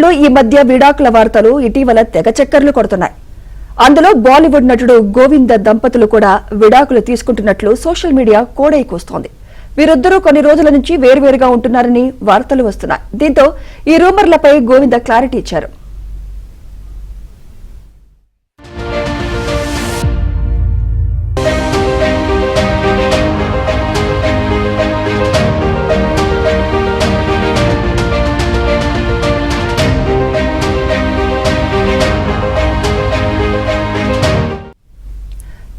లో ఈ మధ్య విడాకుల వార్తలు ఇటీవల తెగ చక్కర్లు కొడుతున్నాయి. అందులో బాలీవుడ్ నటుడు గోవింద దంపతులు కూడా విడాకులు తీసుకుంటున్నట్లు సోషల్ మీడియా కోడై కూస్తోంది. వీరిద్దరూ కొన్ని రోజుల నుంచి వేర్వేరుగా ఉంటున్నారని వార్తలు వస్తున్నాయి. దీంతో ఈ రూమర్లపై గోవింద క్లారిటీ ఇచ్చారు.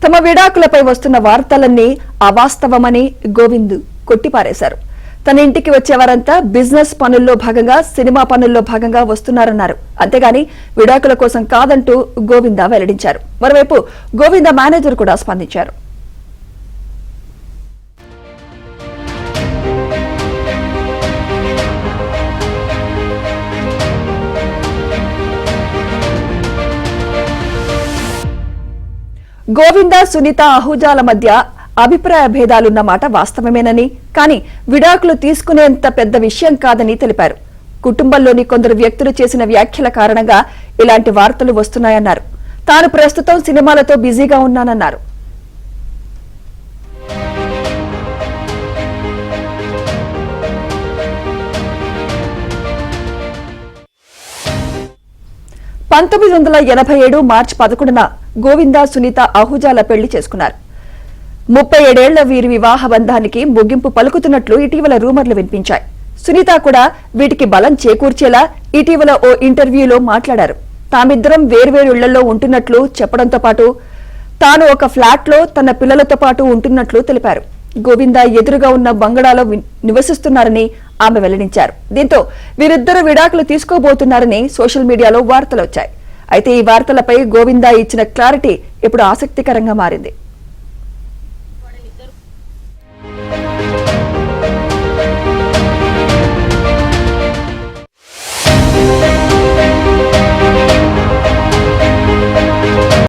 తమ విడాకులపై వస్తున్న వార్తలన్నీ అవాస్తవమని గోవింద్ కొట్టిపారేశారు. తన ఇంటికి వచ్చేవారంతా బిజినెస్ పనుల్లో భాగంగా, సినిమా పనుల్లో భాగంగా వస్తున్నారన్నారు. అంతేగాని విడాకుల కోసం కాదంటూ గోవింద వెల్లడించారు. మరోవైపు గోవింద మేనేజర్ కూడా స్పందించారు. గోవింద, సునీత, అహూజాల మధ్య అభిప్రాయ భేదాలున్న మాట వాస్తవమేనని, కానీ విడాకులు తీసుకునేంత పెద్ద విషయం కాదని తెలిపారు. కుటుంబంలోని కొందరు వ్యక్తులు చేసిన వ్యాఖ్యల కారణంగా ఇలాంటి వార్తలు వస్తున్నాయన్నారు. తాను ప్రస్తుతం సినిమాలతో బిజీగా ఉన్నానన్నారు. మార్చి 11న గోవింద, సునీత అహూజాల పెళ్లి చేసుకున్నారు. 37 ఏళ్ల వీరి వివాహ బంధానికి ముగింపు పలుకుతున్నట్లు ఇటీవల రూమర్లు వినిపించాయి. సునీత కూడా వీటికి బలం చేకూర్చేలా ఇటీవల ఓ ఇంటర్వ్యూలో మాట్లాడారు. తామిద్దరం వేర్వేరు ఇళ్లలో ఉంటున్నట్లు చెప్పడంతో పాటు తాను ఒక ఫ్లాట్ లో తన పిల్లలతో పాటు ఉంటున్నట్లు తెలిపారు. గోవింద ఎదురుగా ఉన్న బంగళాలో నివసిస్తున్నారని ఆమె వెల్లడించారు. దీంతో వీరిద్దరూ విడాకులు తీసుకోబోతున్నారని సోషల్ మీడియాలో వార్తలు వచ్చాయి. అయితే ఈ వార్తలపై గోవింద ఇచ్చిన క్లారిటీ ఇప్పుడు ఆసక్తికరంగా మారింది.